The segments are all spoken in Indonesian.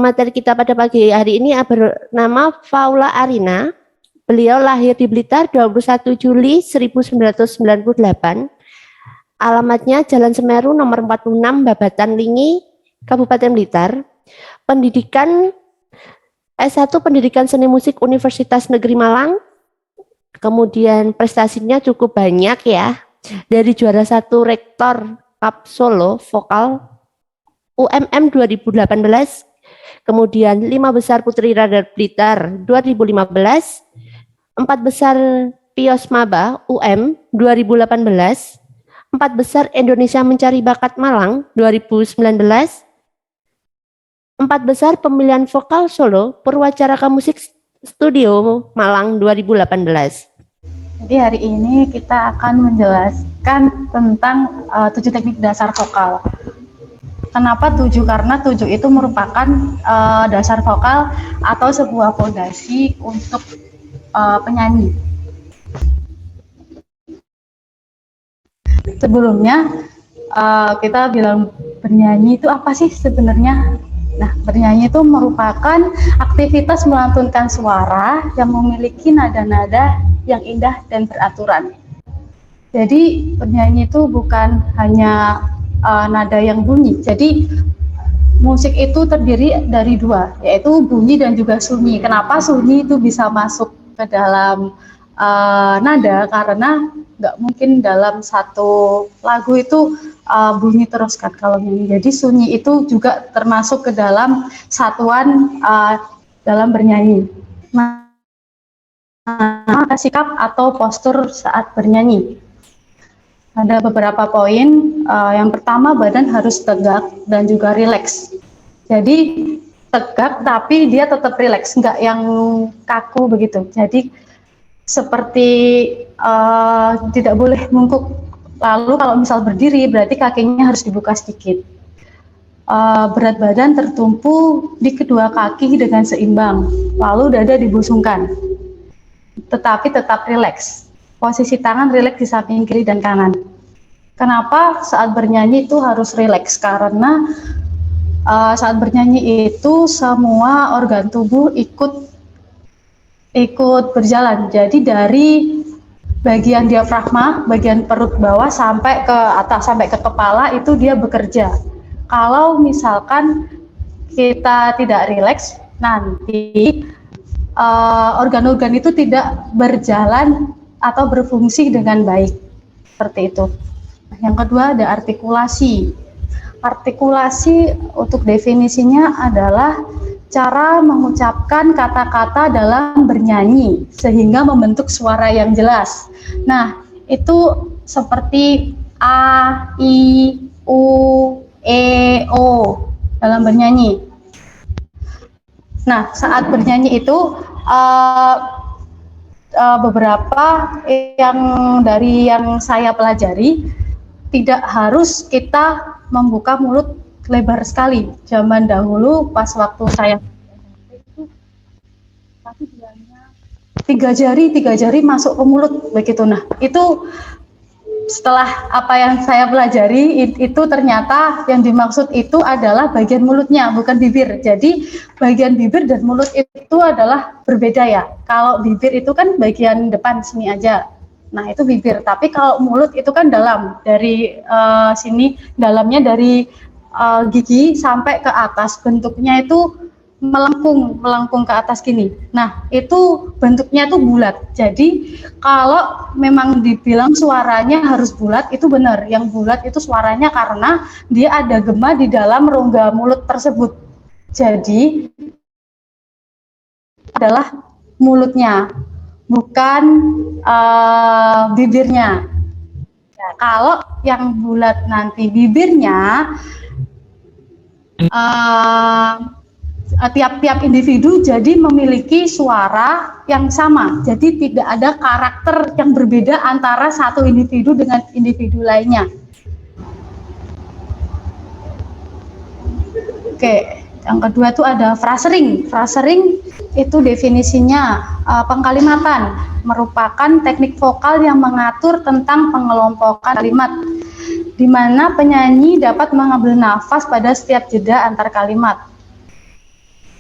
pemateri kita pada pagi hari ini bernama Paula Arina. Beliau lahir di Blitar 21 Juli 1998. Alamatnya Jalan Semeru nomor 46 Babatan Lingi, Kabupaten Blitar. Pendidikan S1 Pendidikan Seni Musik Universitas Negeri Malang. Kemudian prestasinya cukup banyak ya. Dari juara 1 Rektor Cup Solo Vokal UMM 2018. Kemudian 5 besar Putri Radar Blitar 2015. 4 besar Pios Maba UM 2018, 4 besar Indonesia Mencari Bakat Malang 2019, 4 besar pemilihan vokal Solo Purwacaraka Musik Studio Malang 2018. Jadi hari ini kita akan menjelaskan tentang 7 teknik dasar vokal. Kenapa 7? Karena 7 itu merupakan dasar vokal atau sebuah fondasi untuk penyanyi. Sebelumnya kita bilang bernyanyi itu apa sih sebenarnya? Nah, bernyanyi itu merupakan aktivitas melantunkan suara yang memiliki nada-nada yang indah dan beraturan. Jadi bernyanyi itu bukan hanya nada yang bunyi. Jadi musik itu terdiri dari 2, yaitu bunyi dan juga sunyi. Kenapa sunyi itu bisa masuk ke dalam nada? Karena nggak mungkin dalam satu lagu itu bunyi terus kan kalau nyanyi. Jadi sunyi itu juga termasuk ke dalam satuan dalam bernyanyi. Sikap atau postur saat bernyanyi. Ada beberapa poin. Yang pertama, badan harus tegak dan juga rileks. Jadi tegak tapi dia tetap rileks, nggak yang kaku begitu. Jadi seperti tidak boleh mungkuk. Lalu kalau misal berdiri berarti kakinya harus dibuka sedikit. Berat badan tertumpu di kedua kaki dengan seimbang. Lalu dada dibusungkan, tetapi tetap rileks. Posisi tangan rileks di samping kiri dan kanan. Kenapa saat bernyanyi itu harus rileks? Karena saat bernyanyi itu semua organ tubuh ikut berjalan. Jadi dari bagian diafragma, bagian perut bawah sampai ke atas, sampai ke kepala itu dia bekerja. Kalau misalkan kita tidak rileks, nanti organ-organ itu tidak berjalan atau berfungsi dengan baik. Seperti itu. Yang kedua ada artikulasi. Artikulasi untuk definisinya adalah cara mengucapkan kata-kata dalam bernyanyi sehingga membentuk suara yang jelas. Nah, itu seperti A, I, U, E, O dalam bernyanyi. Nah, saat bernyanyi itu beberapa yang saya pelajari, tidak harus kita membuka mulut lebar sekali. Zaman dahulu pas waktu saya itu pasti bilangnya tiga jari masuk ke mulut begitu. Nah, itu setelah apa yang saya pelajari itu ternyata yang dimaksud itu adalah bagian mulutnya, bukan bibir. Jadi bagian bibir dan mulut itu adalah berbeda ya. Kalau bibir itu kan bagian depan sini aja. Nah, itu bibir. Tapi kalau mulut itu kan dalam, dari sini, dalamnya dari gigi sampai ke atas. Bentuknya itu melengkung ke atas gini. Nah, itu bentuknya tuh bulat. Jadi kalau memang dibilang suaranya harus bulat, itu benar. Yang bulat itu suaranya karena dia ada gema di dalam rongga mulut tersebut. Jadi adalah mulutnya, bukan bibirnya. Nah, kalau yang bulat nanti bibirnya, tiap-tiap individu jadi memiliki suara yang sama. Jadi tidak ada karakter yang berbeda antara satu individu dengan individu lainnya. Oke, yang kedua itu ada frasering. Frasering itu definisinya pengkalimatan, merupakan teknik vokal yang mengatur tentang pengelompokan kalimat, di mana penyanyi dapat mengambil nafas pada setiap jeda antar kalimat.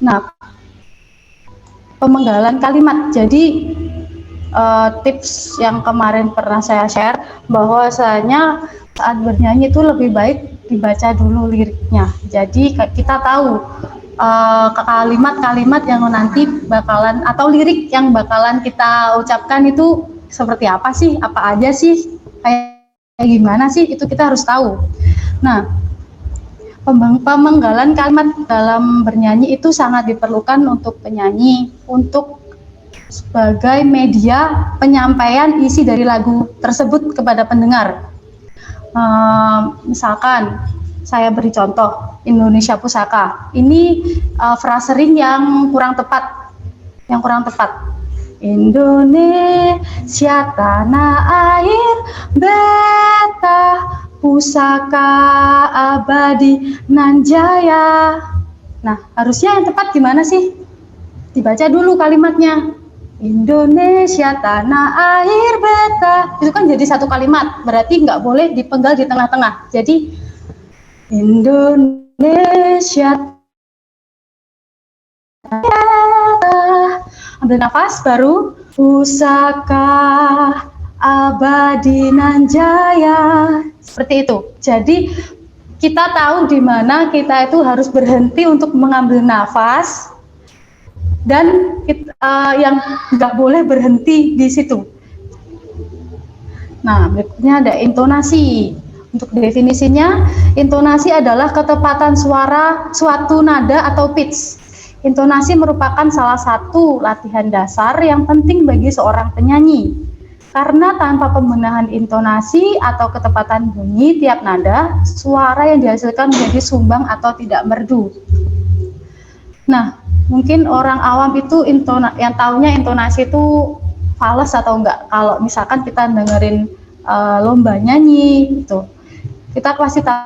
Nah, pemenggalan kalimat. Jadi tips yang kemarin pernah saya share bahwasanya saat bernyanyi itu lebih baik dibaca dulu liriknya. Jadi kita tahu kalimat-kalimat yang nanti bakalan atau lirik yang bakalan kita ucapkan itu seperti apa sih, apa aja sih, kayak gimana sih, itu kita harus tahu. Nah, pemenggalan kalimat dalam bernyanyi itu sangat diperlukan untuk penyanyi untuk sebagai media penyampaian isi dari lagu tersebut kepada pendengar. Misalkan saya beri contoh Indonesia Pusaka. Ini frasering yang kurang tepat. Indonesia tanah air beta pusaka abadi nan jaya. Nah, harusnya yang tepat gimana sih? Dibaca dulu kalimatnya. Indonesia tanah air beta, itu kan jadi satu kalimat, berarti nggak boleh dipenggal di tengah-tengah. Jadi Indonesia beta, ambil nafas, baru pusaka abadi nan jaya, seperti itu. Jadi kita tahu di mana kita itu harus berhenti untuk mengambil nafas, dan yang nggak boleh berhenti di situ. Nah, berikutnya ada intonasi. Untuk definisinya, intonasi adalah ketepatan suara suatu nada atau pitch. Intonasi merupakan salah satu latihan dasar yang penting bagi seorang penyanyi. Karena tanpa pembenahan intonasi atau ketepatan bunyi tiap nada, suara yang dihasilkan menjadi sumbang atau tidak merdu. Nah, mungkin orang awam itu yang taunya intonasi itu fals atau enggak. Kalau misalkan kita dengerin lomba nyanyi gitu, kita pasti tahu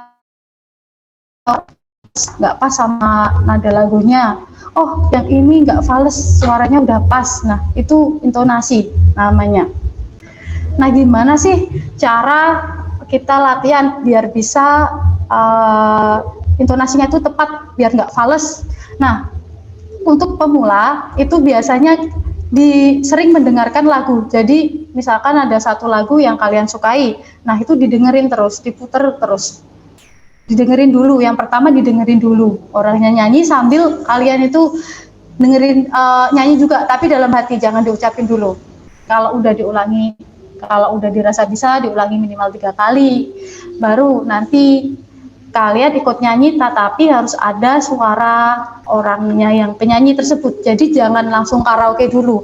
nggak pas sama nada lagunya. Oh, yang ini nggak fals, suaranya udah pas. Nah, itu intonasi namanya. Nah, gimana sih cara kita latihan biar bisa intonasinya itu tepat, biar nggak fals? Nah, untuk pemula itu biasanya sering mendengarkan lagu. Jadi misalkan ada satu lagu yang kalian sukai, nah itu didengerin terus, diputer terus. Didengerin dulu, yang pertama didengerin dulu. Orangnya nyanyi sambil kalian itu dengerin nyanyi juga, tapi dalam hati, jangan diucapin dulu. Kalau udah diulangi, kalau udah dirasa bisa, diulangi minimal 3 kali. Baru nanti kalian ikut nyanyi, tetapi harus ada suara orangnya yang penyanyi tersebut. Jadi jangan langsung karaoke dulu,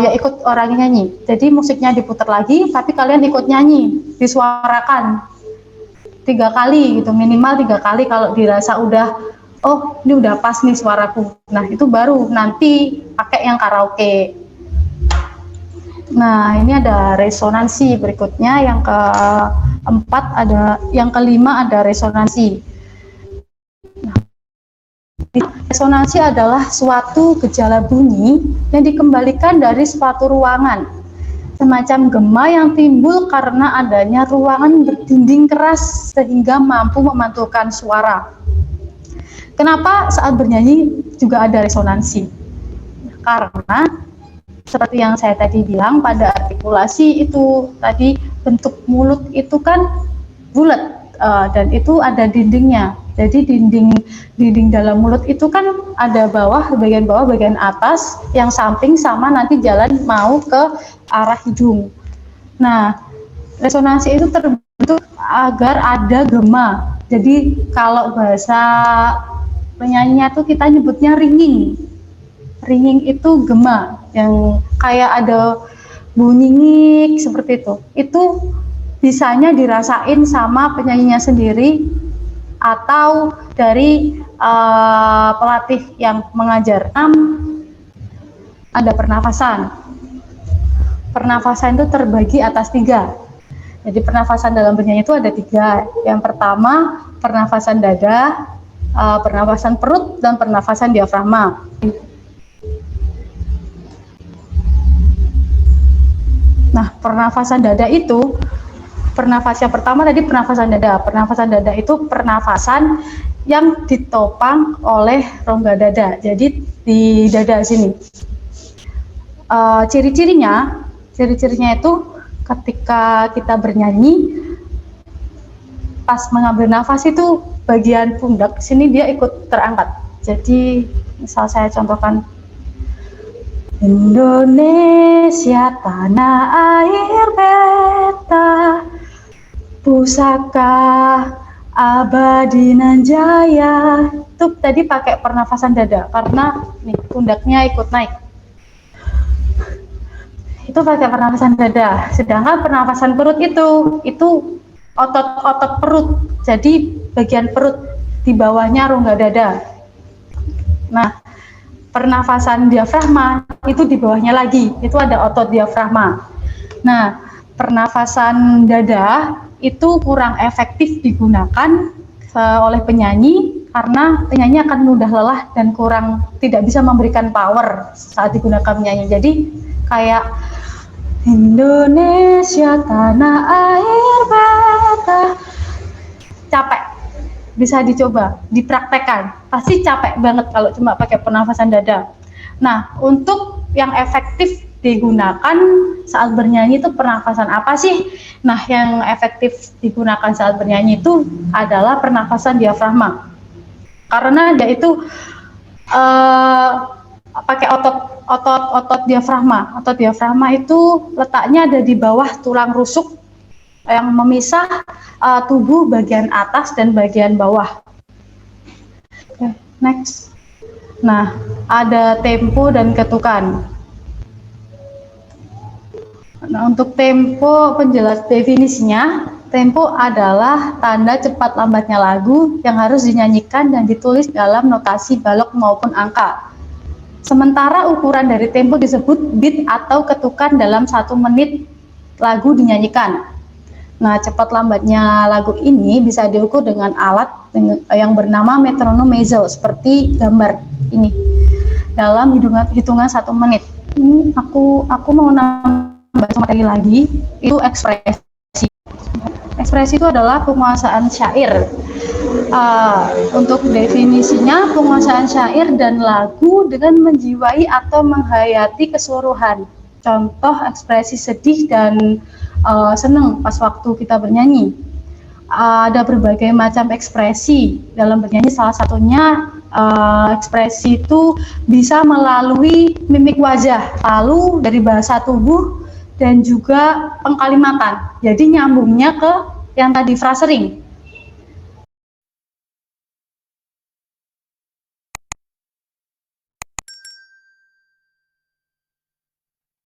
ya ikut orang nyanyi. Jadi musiknya diputar lagi, tapi kalian ikut nyanyi, disuarakan 3 kali gitu, minimal 3 kali. Kalau dirasa udah, oh ini udah pas nih suaraku, nah itu baru nanti pakai yang karaoke. Nah, ini ada resonansi berikutnya, yang keempat ada, yang kelima ada resonansi. Nah, resonansi adalah suatu gejala bunyi yang dikembalikan dari suatu ruangan, semacam gema yang timbul karena adanya ruangan berdinding keras sehingga mampu memantulkan suara. Kenapa saat bernyanyi juga ada resonansi? Karena seperti yang saya tadi bilang, pada artikulasi itu tadi bentuk mulut itu kan bulat, dan itu ada dindingnya. Jadi dinding dalam mulut itu kan ada bagian bawah, bagian atas, yang samping sama nanti jalan mau ke arah hidung. Nah, resonansi itu terbentuk agar ada gema. Jadi kalau bahasa penyanyinya tuh kita nyebutnya ringing. Ringing itu gema, yang kayak ada bunyi ngik seperti itu. Itu bisanya dirasain sama penyanyinya sendiri atau dari pelatih yang mengajar. Ada pernafasan. Pernafasan itu terbagi atas 3. Jadi pernafasan dalam bernyanyi itu ada 3. Yang pertama pernafasan dada, pernafasan perut, dan pernafasan diafragma. Nah, pernafasan dada itu Pernafasan pertama tadi pernafasan dada. Pernafasan dada itu pernafasan yang ditopang oleh rongga dada. Jadi di dada sini. Ciri-cirinya itu ketika kita bernyanyi, pas mengambil nafas itu bagian pundak sini dia ikut terangkat. Jadi misal saya contohkan, Indonesia tanah air beta, pusaka abadi nan jaya. Itu tadi pakai pernafasan dada karena nih pundaknya ikut naik. Itu pakai pernafasan dada. Sedangkan pernafasan perut itu otot-otot perut. Jadi bagian perut di bawahnya rongga dada. Nah, pernafasan diafragma itu di bawahnya lagi. Itu ada otot diafragma. Nah, pernafasan dada itu kurang efektif digunakan oleh penyanyi karena penyanyi akan mudah lelah dan tidak bisa memberikan power saat digunakan menyanyi. Jadi kayak Indonesia tanah air beta, capek. Bisa dicoba, dipraktekkan. Pasti capek banget kalau cuma pakai pernafasan dada. Nah, untuk yang efektif digunakan saat bernyanyi itu pernafasan apa sih? Nah, yang efektif digunakan saat bernyanyi itu adalah pernafasan diafragma. Karena dia itu pakai otot diafragma. Otot diafragma itu letaknya ada di bawah tulang rusuk yang memisah tubuh bagian atas dan bagian bawah. Oke, next. Nah, ada tempo dan ketukan. Nah, untuk tempo penjelas definisinya, tempo adalah tanda cepat lambatnya lagu yang harus dinyanyikan dan ditulis dalam notasi balok maupun angka. Sementara ukuran dari tempo disebut beat atau ketukan dalam 1 menit lagu dinyanyikan. Nah, cepat lambatnya lagu ini bisa diukur dengan alat yang bernama metronom measle seperti gambar ini dalam hitungan 1 menit. Ini aku mau nambah materi lagi, itu ekspresi. Ekspresi itu adalah penguasaan syair. Untuk definisinya, penguasaan syair dan lagu dengan menjiwai atau menghayati keseluruhan. Contoh ekspresi sedih dan senang pas waktu kita bernyanyi. Ada berbagai macam ekspresi dalam bernyanyi, salah satunya ekspresi itu bisa melalui mimik wajah, lalu dari bahasa tubuh dan juga pengkalimatan. Jadi nyambungnya ke yang tadi frasering.